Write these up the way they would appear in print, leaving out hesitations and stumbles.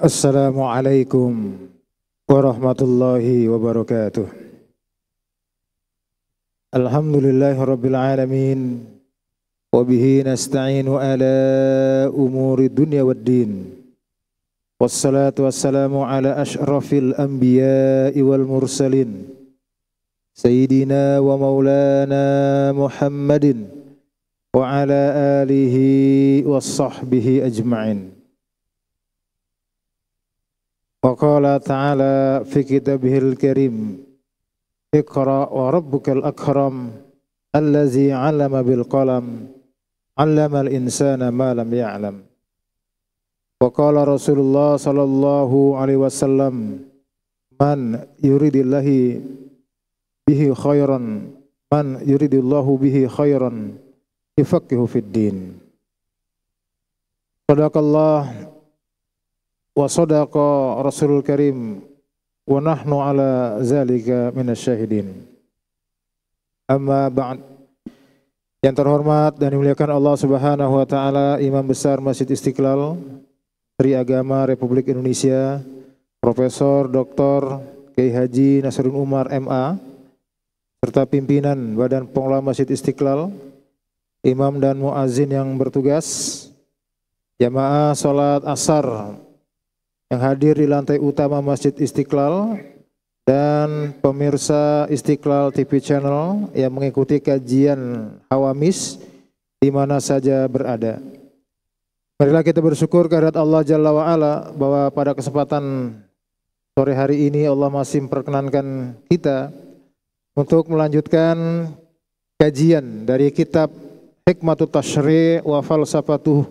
Assalamualaikum warahmatullahi wabarakatuh. Alhamdulillahirabbil alamin wa bihi nasta'inu ala umuri dunya waddin. Wassalatu wassalamu ala asyrafil anbiya'i wal mursalin sayyidina wa maulana Muhammadin wa ala alihi wa sahbihi ajma'in. Wa qala ta'ala fi kitabihil karim Iqra wa rabbukal akram allazi 'allama bil qalam 'allamal insana ma lam ya'lam. Wa qala Rasulullah sallallahu alaihi wasallam man yuridillahu bihi khairan yufaqihu fid din. Sadaqallah wa sadaqa Rasulul Karim wa nahnu ala zalika minasyahidin. Amma ba'd. Yang terhormat dan dimuliakan Allah Subhanahu wa taala, Imam Besar Masjid Istiqlal Menteri Agama Republik Indonesia Profesor Dr. Kiai Haji Nasruddin Umar MA serta pimpinan Badan Pengelola Masjid Istiqlal, imam dan muazin yang bertugas, jamaah salat Asar yang hadir di lantai utama Masjid Istiqlal, dan pemirsa Istiqlal TV Channel yang mengikuti kajian Hawamis di mana saja berada. Marilah kita bersyukur kehadirat Allah Jalla wa'ala bahwa pada kesempatan sore hari ini Allah masih memperkenankan kita untuk melanjutkan kajian dari kitab Hikmatut Tasyri' wa Falsafatuh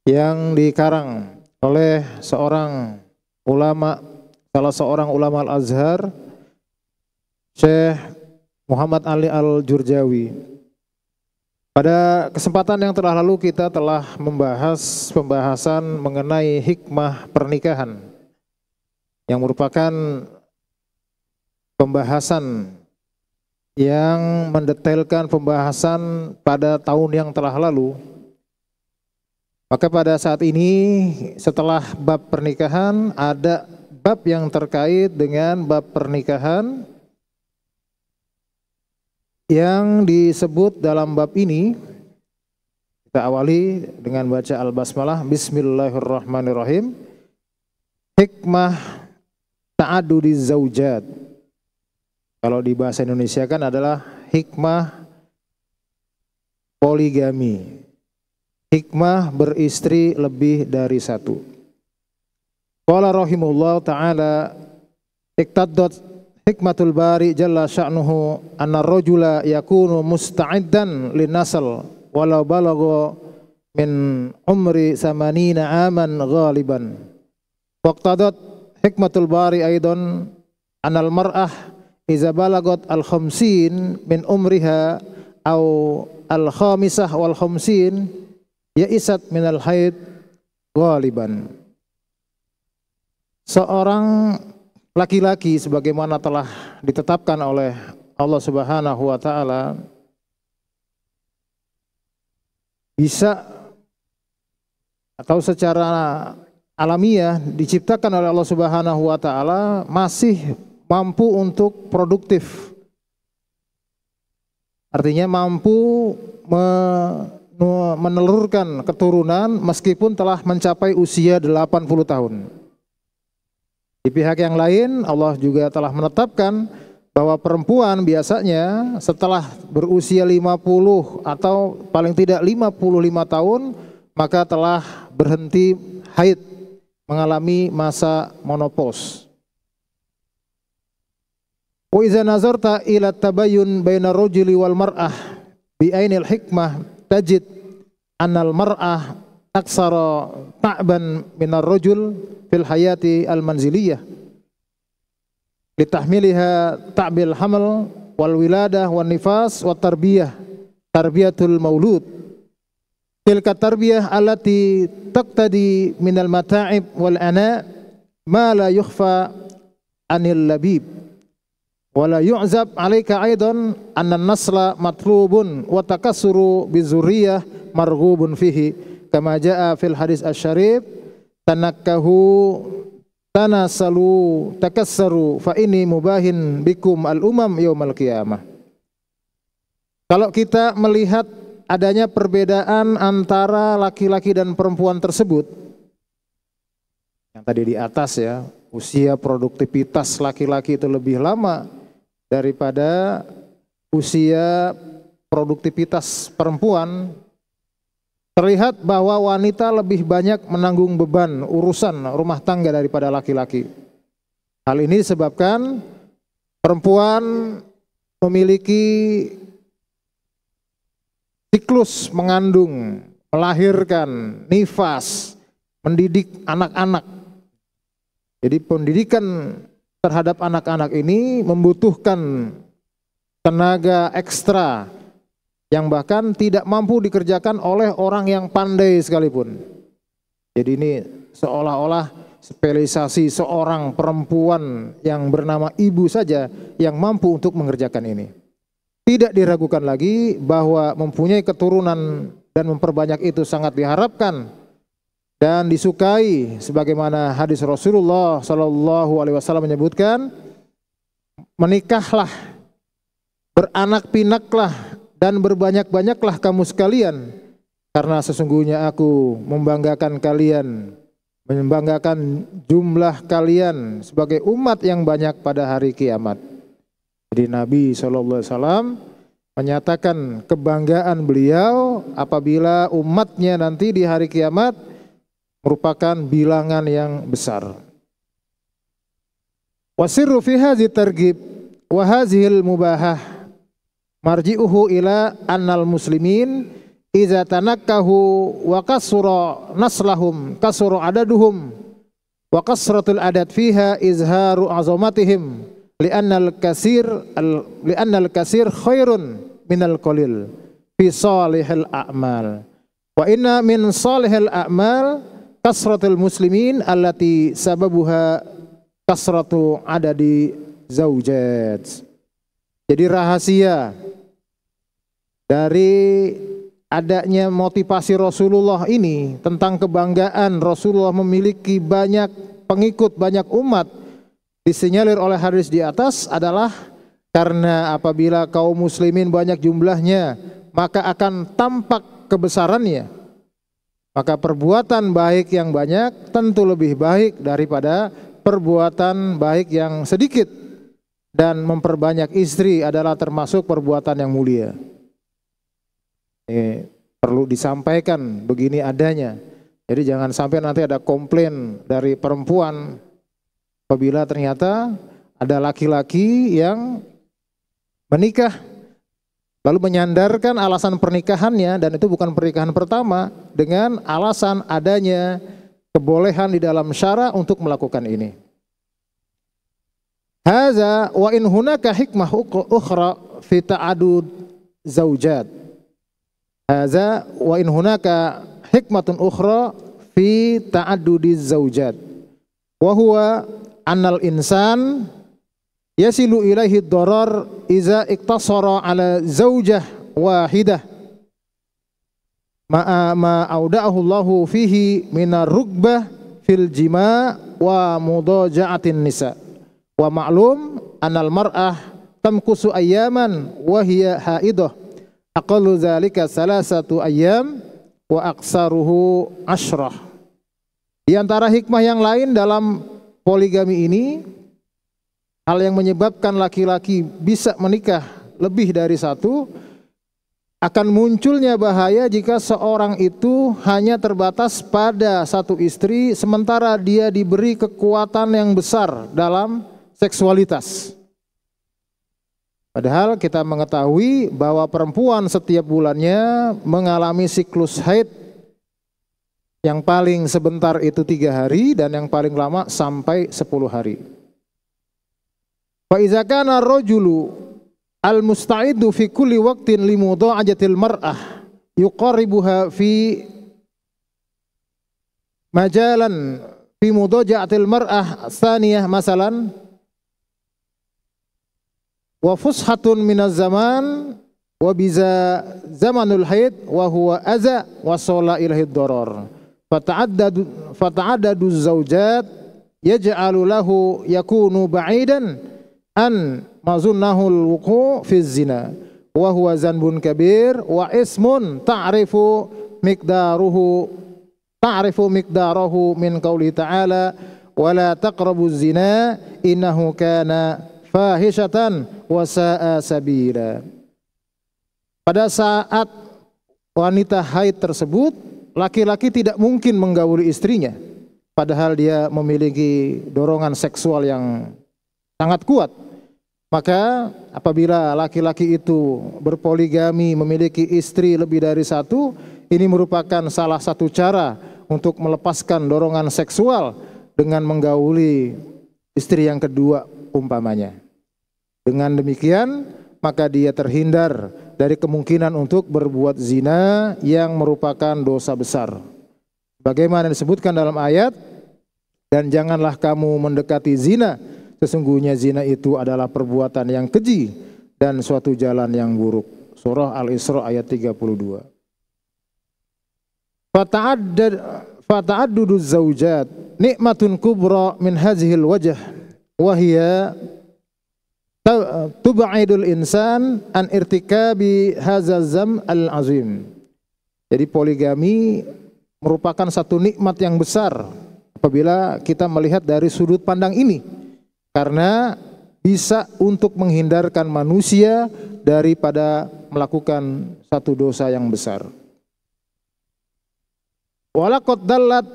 yang dikarang oleh seorang ulama, salah seorang ulama Al-Azhar, Syekh Muhammad Ali Al-Jurjawi. Pada kesempatan yang telah lalu kita telah membahas pembahasan mengenai hikmah pernikahan yang merupakan pembahasan yang mendetailkan pembahasan pada tahun yang telah lalu. Maka pada saat ini setelah bab pernikahan ada bab yang terkait dengan bab pernikahan yang disebut dalam bab ini. Kita awali dengan baca Al-Basmalah. Bismillahirrahmanirrahim. Hikmah ta'adudiz zaujat. Kalau di bahasa Indonesia kan adalah hikmah poligami. Hikmah beristri lebih dari satu. Qala rahimahullah ta'ala iktaddat hikmatul bari jalla sya'nuhu anna rajula yakunu musta'iddan linnasl walau balagha min umri samanina aman ghaliban. Waqtadat hikmatul bari aidan anal mar'ah iza balagat al-khamsin min umriha au al-khamisah wal khamsin ya'isat minal haid ghaliban. Seorang laki-laki sebagaimana telah ditetapkan oleh Allah Subhanahu wa taala bisa atau secara alamiah diciptakan oleh Allah Subhanahu wa taala masih mampu untuk produktif. Artinya mampu menelurkan keturunan meskipun telah mencapai usia 80 tahun. Di pihak yang lain Allah juga telah menetapkan bahwa perempuan biasanya setelah berusia 50 atau paling tidak 55 tahun maka telah berhenti haid, mengalami masa menopause. Wa idza nazarta ila tabayyun baina rajuli wal mar'ah bi ainil hikmah tajid annal mar'ah aksara ta'ban minar rajul fil hayati al manziliyah litahmiliha ta'bil hamal wal wiladah wan nifas wat tarbiyah tarbiyatul maulud tilka tarbiyah allati taqtadi minal mata'ib wal ana ma la yukhfa anil labib wala yu'zab alaika aidan anna nasla matlubun wa takassuru bizurriyah marghubun fihi kama jaa fil hadis asy-syarif tanakkahu tanasalu takassaru fa ini mubahin bikum al-umam yaumal qiyamah. Kalau kita melihat adanya perbedaan antara laki-laki dan perempuan tersebut, yang tadi di atas ya, usia produktivitas laki-laki itu lebih lama daripada usia produktivitas perempuan, terlihat bahwa wanita lebih banyak menanggung beban urusan rumah tangga daripada laki-laki. Hal ini disebabkan perempuan memiliki siklus mengandung, melahirkan, nifas, mendidik anak-anak. Jadi pendidikan terhadap anak-anak ini membutuhkan tenaga ekstra yang bahkan tidak mampu dikerjakan oleh orang yang pandai sekalipun. Jadi ini seolah-olah spesialisasi seorang perempuan yang bernama ibu saja yang mampu untuk mengerjakan ini. Tidak diragukan lagi bahwa mempunyai keturunan dan memperbanyak itu sangat diharapkan dan disukai, sebagaimana hadis Rasulullah Shallallahu Alaihi Wasallam menyebutkan, menikahlah, beranak pinaklah, dan berbanyak-banyaklah kamu sekalian, karena sesungguhnya aku membanggakan kalian, membanggakan jumlah kalian sebagai umat yang banyak pada hari kiamat. Jadi Nabi SAW menyatakan kebanggaan beliau apabila umatnya nanti di hari kiamat merupakan bilangan yang besar. Wasirru fi hadzi targhib wa hadhil mubahah marji'uhu ila annal muslimin idza tanakkahu wa kasura naslahum kasura adaduhum wa kasratul adad fiha izharu azamatihim li'annal kasir khairun minal qalil fi salihil a'mal wa inna min salihil a'mal kasratul muslimin allati sababuha kasratu adadi zaujat. Jadi rahasia dari adanya motivasi Rasulullah ini tentang kebanggaan Rasulullah memiliki banyak pengikut, banyak umat, disinyalir oleh hadis di atas adalah karena apabila kaum muslimin banyak jumlahnya, maka akan tampak kebesarannya. Maka perbuatan baik yang banyak tentu lebih baik daripada perbuatan baik yang sedikit. Dan memperbanyak istri adalah termasuk perbuatan yang mulia. Perlu disampaikan begini adanya. Jadi jangan sampai nanti ada komplain dari perempuan apabila ternyata ada laki-laki yang menikah lalu menyandarkan alasan pernikahannya, dan itu bukan pernikahan pertama, dengan alasan adanya kebolehan di dalam syara untuk melakukan ini. Hadza wa in hunaka hikmah ukhra fi ta'adud zaujat. Hadza wa in hunaka hikmatun ukhra fi ta'addudi zaujat. Wa huwa annal insan yasilu ilaihi ad-darar iza iktasara ala zaujah wahidah ma auda'ahu Allahu fihi minar rugbah fil jima' wa mudaja'atin nisa. Wa ma'lum anal mar'ah tamkusu ayyaman wa hiya haidah aqallu dzalika salasatu ayyam wa aksaruhu asyrah. Di antara hikmah yang lain dalam poligami ini, hal yang menyebabkan laki-laki bisa menikah lebih dari satu, akan munculnya bahaya jika seorang itu hanya terbatas pada satu istri sementara dia diberi kekuatan yang besar dalam seksualitas. Padahal kita mengetahui bahwa perempuan setiap bulannya mengalami siklus haid yang paling sebentar itu 3 hari dan yang paling lama sampai 10 hari. Fa iza kana rajulu al-musta'idu fi kulli waqtin li mudha'ajatil mar'ah yuqarribuha fi majalan fi mudha'atil mar'ah tsaniyah masalan wa fushatun minaz zaman wa biza zamanul haid wa huwa aza wa sala ilahi darar fata'addadu zaujat yaj'alu lahu yakunu ba'idan an mazunnahul wuqu' fi zina wa huwa zanbun kabir wa ismun ta'rifu miqdarahu min qauli ta'ala wala taqrabu zina innahu kana fahishatan wa sa'a sabila. Pada saat wanita haid tersebut, laki-laki tidak mungkin menggauli istrinya padahal dia memiliki dorongan seksual yang sangat kuat. Maka apabila laki-laki itu berpoligami, memiliki istri lebih dari satu, ini merupakan salah satu cara untuk melepaskan dorongan seksual dengan menggauli istri yang kedua umpamanya. Dengan demikian, maka dia terhindar dari kemungkinan untuk berbuat zina yang merupakan dosa besar. Bagaimana disebutkan dalam ayat, dan janganlah kamu mendekati zina, sesungguhnya zina itu adalah perbuatan yang keji dan suatu jalan yang buruk. Surah Al-Isra ayat 32. Fata'addudu zaujat nikmatun kubra min hazihil wajah wa hiya tub'idul insan an irtikabi hadzal zam al-azim. Jadi poligami merupakan satu nikmat yang besar apabila kita melihat dari sudut pandang ini, karena bisa untuk menghindarkan manusia daripada melakukan satu dosa yang besar. Walaqad dallat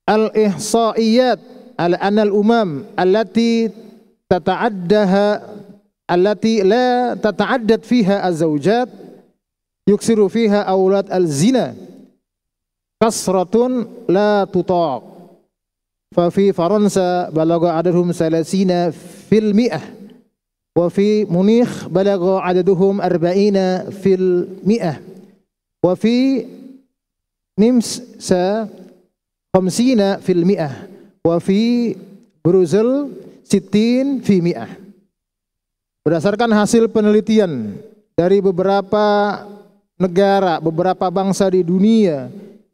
al-ihsaiyat ala anna al-umam allati la tata'addad fiha az-zawjat yuksiru fiha awlad al-zina kasratun la tutaq. ففي فرنسا بلغ عددهم 30% وفي مونيخ بلغ عددهم 40% وفي نمسا 50% وفي بروسل 60%. Berdasarkan hasil penelitian dari beberapa negara, beberapa bangsa di dunia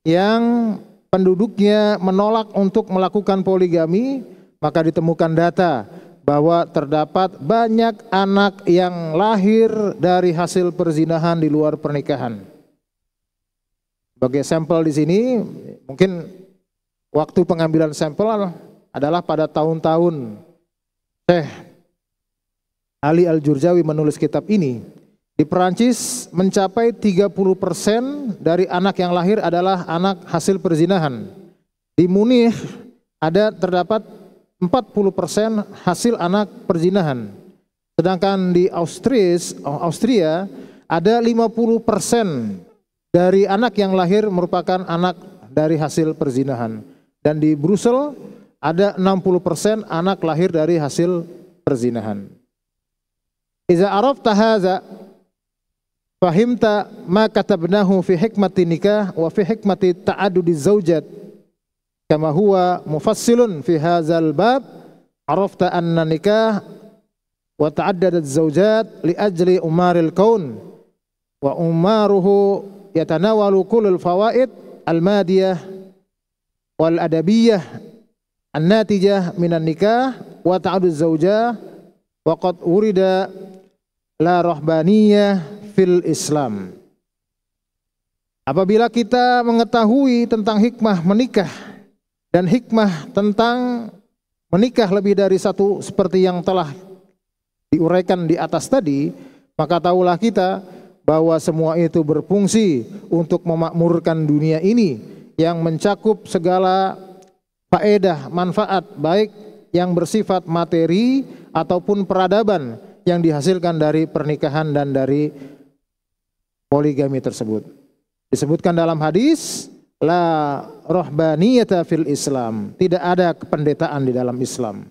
yang penduduknya menolak untuk melakukan poligami, maka ditemukan data bahwa terdapat banyak anak yang lahir dari hasil perzinahan di luar pernikahan. Sebagai sampel di sini, mungkin waktu pengambilan sampel adalah pada tahun-tahun Syekh Ali Al-Jurjawi menulis kitab ini. Di Perancis mencapai 30% dari anak yang lahir adalah anak hasil perzinahan. Di Munich terdapat 40% hasil anak perzinahan. Sedangkan di Austria ada 50% dari anak yang lahir merupakan anak dari hasil perzinahan. Dan di Brussel ada 60% anak lahir dari hasil perzinahan. Iza arafta hadza fahimta ma katabnahu fi hikmati nikah wa fi hikmati ta'addudi zaujat kama huwa mufassilun fi hadzal bab arafta anna nikah wa ta'addadat zaujat li ajli umaril kaun wa umaruhu yatanawalu kullul fawaid al-madiyah wal adabiyah an-natijah minan nikah wa ta'addud zaujah wa qad urida la rahbaniyah fil Islam. Apabila kita mengetahui tentang hikmah menikah dan hikmah tentang menikah lebih dari satu seperti yang telah diuraikan di atas tadi, maka tahulah kita bahwa semua itu berfungsi untuk memakmurkan dunia ini yang mencakup segala faedah, manfaat baik yang bersifat materi ataupun peradaban yang dihasilkan dari pernikahan dan dari poligami tersebut. Disebutkan dalam hadis, la rahbaniyata fil Islam, tidak ada kependetaan di dalam Islam.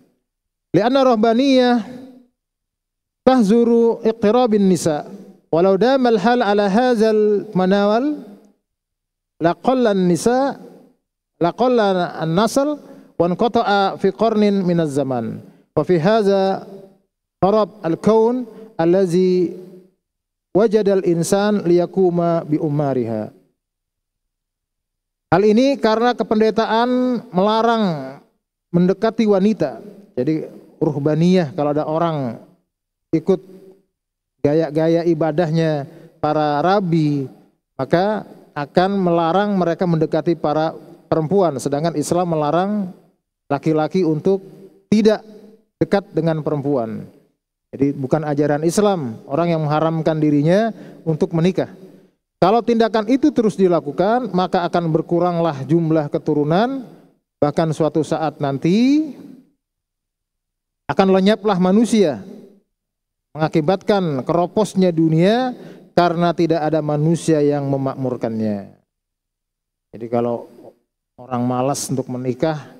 Lianna rahbaniyah tahzuru iqtirabin nisa, walau damal hal ala hadzal manawal laqalla an-nisa laqalla an-nasl wa anqata'a fi qarnin min az-zaman. Wa fi hadza qarab al-kaun allazi wajadal insan liyakuma bi umariha. Hal ini karena kependetaan melarang mendekati wanita. Jadi ruhbaniyah, kalau ada orang ikut gaya-gaya ibadahnya para rabi, maka akan melarang mereka mendekati para perempuan. Sedangkan Islam melarang laki-laki untuk tidak dekat dengan perempuan. Jadi bukan ajaran Islam orang yang mengharamkan dirinya untuk menikah. Kalau tindakan itu terus dilakukan, maka akan berkuranglah jumlah keturunan, bahkan suatu saat nanti akan lenyaplah manusia, mengakibatkan keroposnya dunia karena tidak ada manusia yang memakmurkannya. Jadi kalau orang malas untuk menikah,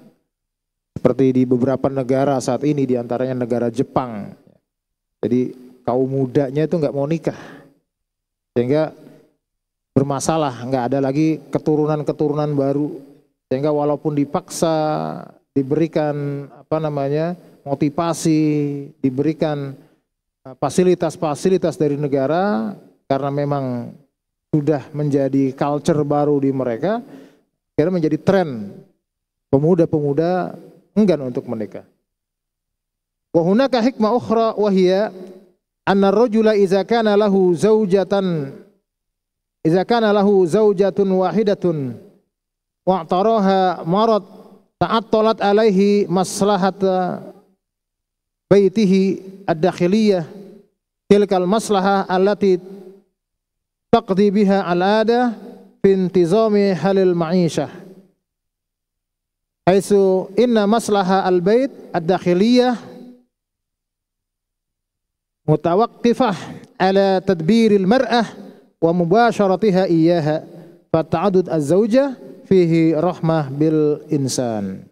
seperti di beberapa negara saat ini, diantaranya negara Jepang, jadi kaum mudanya itu nggak mau nikah, sehingga bermasalah, nggak ada lagi keturunan-keturunan baru, sehingga walaupun dipaksa, diberikan motivasi, diberikan fasilitas-fasilitas dari negara, karena memang sudah menjadi culture baru di mereka, akhirnya menjadi tren pemuda-pemuda enggan untuk menikah. Wa hunaka hikmah ukhra wa hiya anna ar-rajula idza kana lahu zaujatun wahidatun wa'taraha marad ta'attalat alaihi maslahata baitihi ad-dakhiliyah tilkal maslahah allati taqdi biha al-'ada fi intizami halil ma'ishah haitsu inna maslaha al-bait ad-dakhiliyah mutawaqqifah ala tadbiril mar'ah wa mubasharatiha iyyaha fa ta'addud az-zaujah fihi rahmah bil insan.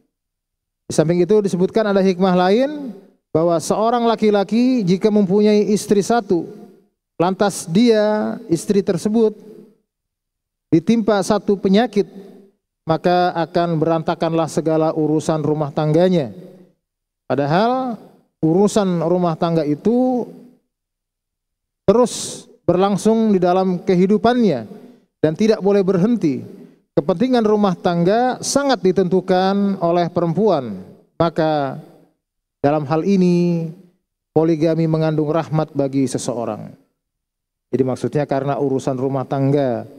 Di samping itu disebutkan ada hikmah lain, bahwa seorang laki-laki jika mempunyai istri satu, lantas dia, istri tersebut, ditimpa satu penyakit, maka akan berantakanlah segala urusan rumah tangganya. Padahal urusan rumah tangga itu terus berlangsung di dalam kehidupannya dan tidak boleh berhenti. Kepentingan rumah tangga sangat ditentukan oleh perempuan. Maka dalam hal ini poligami mengandung rahmat bagi seseorang. Jadi maksudnya karena urusan rumah tangga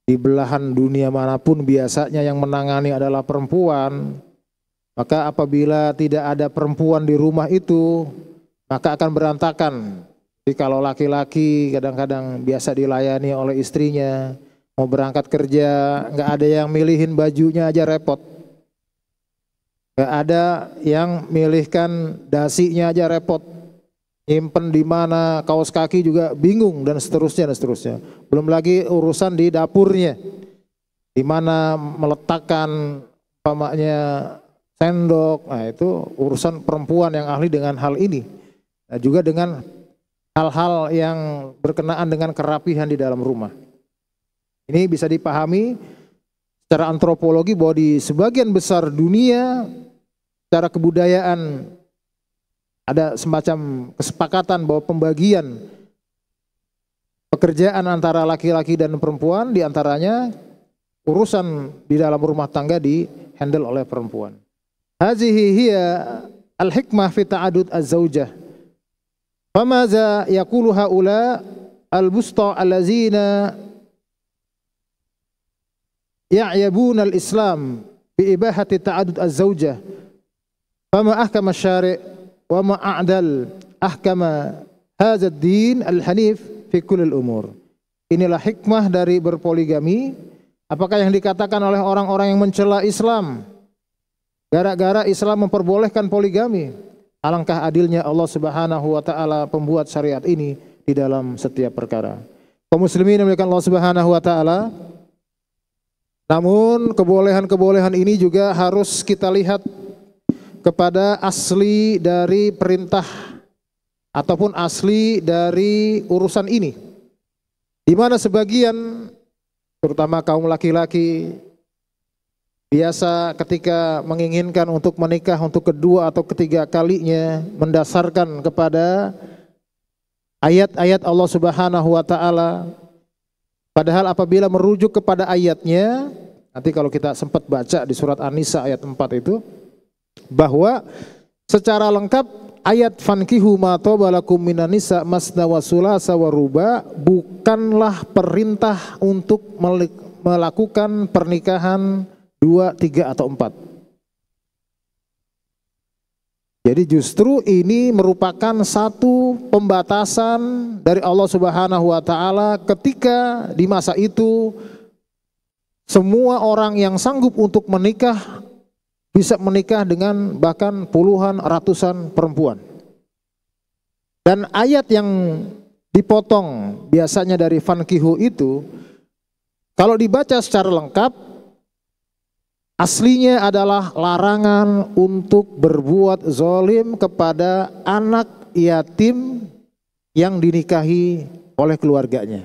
di belahan dunia manapun biasanya yang menangani adalah perempuan, maka apabila tidak ada perempuan di rumah itu, maka akan berantakan. Jadi kalau laki-laki kadang-kadang biasa dilayani oleh istrinya, mau berangkat kerja, nggak ada yang milihin bajunya aja repot. Nggak ada yang milihkan dasinya aja repot. Nyimpen di mana, kaos kaki juga bingung dan seterusnya dan seterusnya. Belum lagi urusan di dapurnya, di mana meletakkan umpamanya sendok. Nah itu urusan perempuan yang ahli dengan hal ini. Nah, juga dengan hal-hal yang berkenaan dengan kerapihan di dalam rumah. Ini bisa dipahami secara antropologi bahwa di sebagian besar dunia secara kebudayaan ada semacam kesepakatan bahwa pembagian pekerjaan antara laki-laki dan perempuan, diantaranya urusan di dalam rumah tangga di-handle oleh perempuan. Hazihi hiya al-hikmah fi ta'adud az-zaujah. Famaza yaqulu haula al-busta allazina ya'yabuna al-islam bi ibahati ta'adud az-zaujah. Fama ahkama asy-syari' wa ma a'dal ahkama hadza ad-din al-hanif fi kulli al-umur. Inilah hikmah dari berpoligami. Apakah yang dikatakan oleh orang-orang yang mencela Islam gara-gara Islam memperbolehkan poligami? Alangkah adilnya Allah Subhanahu wa taala pembuat syariat ini di dalam setiap perkara. Kaum muslimin yang dimuliakan Allah Subhanahu wa taala. Namun kebolehan-kebolehan ini juga harus kita lihat kepada asli dari perintah ataupun asli dari urusan ini. Di mana sebagian terutama kaum laki-laki biasa ketika menginginkan untuk menikah untuk kedua atau ketiga kalinya mendasarkan kepada ayat-ayat Allah Subhanahu wa taala. Padahal apabila merujuk kepada ayatnya, nanti kalau kita sempat baca di surat An-Nisa ayat 4 itu, bahwa secara lengkap ayat fankihu ma tobalakum minan nisa masna wa sulasa wa ruba bukanlah perintah untuk melakukan pernikahan 2, 3 atau 4. Jadi justru ini merupakan satu pembatasan dari Allah Subhanahu wa taala ketika di masa itu semua orang yang sanggup untuk menikah bisa menikah dengan bahkan puluhan, ratusan perempuan. Dan ayat yang dipotong biasanya dari fankihu itu, kalau dibaca secara lengkap, aslinya adalah larangan untuk berbuat zalim kepada anak yatim yang dinikahi oleh keluarganya.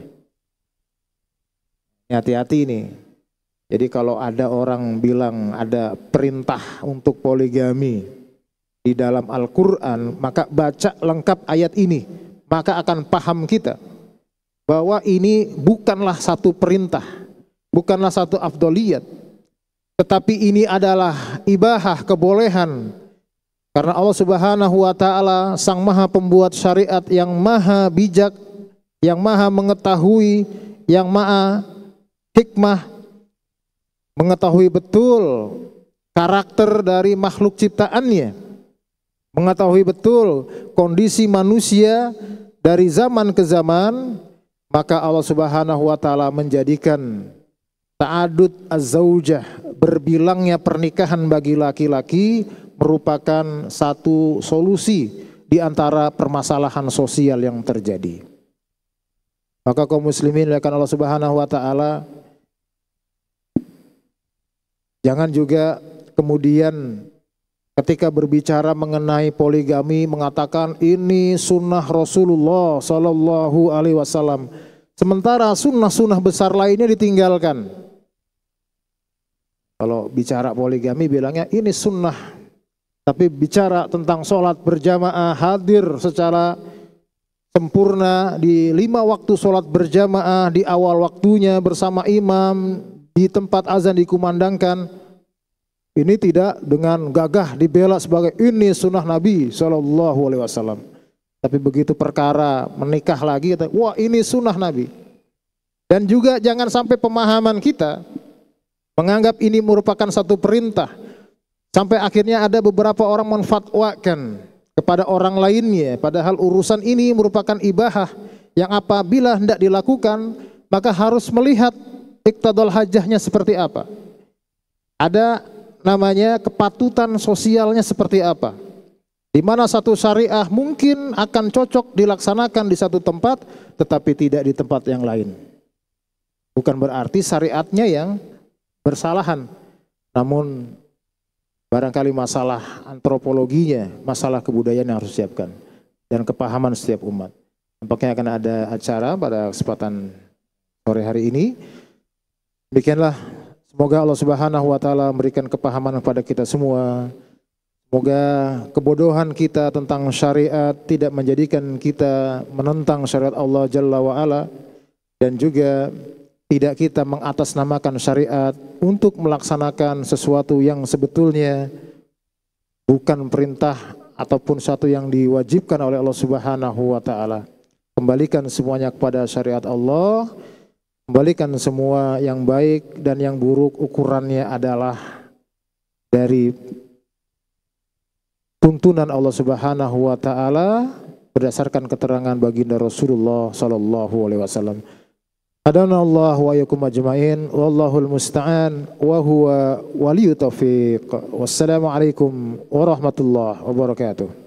Hati-hati nih. Jadi kalau ada orang bilang ada perintah untuk poligami di dalam Al-Quran, maka baca lengkap ayat ini, maka akan paham kita bahwa ini bukanlah satu perintah, bukanlah satu afdoliyat, tetapi ini adalah ibahah, kebolehan. Karena Allah Subhanahu wa taala sang maha pembuat syariat yang maha bijak, yang maha mengetahui, yang maha hikmah, mengetahui betul karakter dari makhluk ciptaannya, mengetahui betul kondisi manusia dari zaman ke zaman, maka Allah Subhanahu wa taala menjadikan ta'adud az-zaujah, berbilangnya pernikahan bagi laki-laki merupakan satu solusi di antara permasalahan sosial yang terjadi. Maka kaum muslimin dimuliakan Allah Subhanahu wa taala, jangan juga kemudian ketika berbicara mengenai poligami mengatakan ini sunnah Rasulullah Sallallahu Alaihi Wasallam, sementara sunnah-sunnah besar lainnya ditinggalkan. Kalau bicara poligami bilangnya ini sunnah, tapi bicara tentang sholat berjamaah hadir secara sempurna di 5 waktu sholat berjamaah di awal waktunya bersama imam, di tempat azan dikumandangkan, ini tidak dengan gagah dibela sebagai ini sunnah Nabi Sallallahu Alaihi Wasallam. Tapi begitu perkara menikah lagi, wah ini sunnah Nabi. Dan juga jangan sampai pemahaman kita menganggap ini merupakan satu perintah, sampai akhirnya ada beberapa orang menfatwakan kepada orang lainnya, padahal urusan ini merupakan ibahah yang apabila hendak dilakukan maka harus melihat iktadul hajahnya seperti apa, ada namanya kepatutan sosialnya seperti apa, di mana satu syariah mungkin akan cocok dilaksanakan di satu tempat tetapi tidak di tempat yang lain. Bukan berarti syariatnya yang bersalahan, namun barangkali masalah antropologinya, masalah kebudayaan yang harus disiapkan dan kepahaman setiap umat. Nampaknya akan ada acara pada kesempatan sore hari ini. Demikianlah, semoga Allah Subhanahu wa taala memberikan kepahaman kepada kita semua. Semoga kebodohan kita tentang syariat tidak menjadikan kita menentang syariat Allah Jalla wa Ala, dan juga tidak kita mengatasnamakan syariat untuk melaksanakan sesuatu yang sebetulnya bukan perintah ataupun satu yang diwajibkan oleh Allah Subhanahu wa taala. Kembalikan semuanya kepada syariat Allah. Kembalikan semua yang baik dan yang buruk ukurannya adalah dari tuntunan Allah Subhanahu wa taala berdasarkan keterangan baginda Rasulullah sallallahu alaihi wasallam. Adanallah wa yakum ajmain wallahul musta'an wa huwa waliyut taufiq. Wassalamualaikum warahmatullahi wabarakatuh.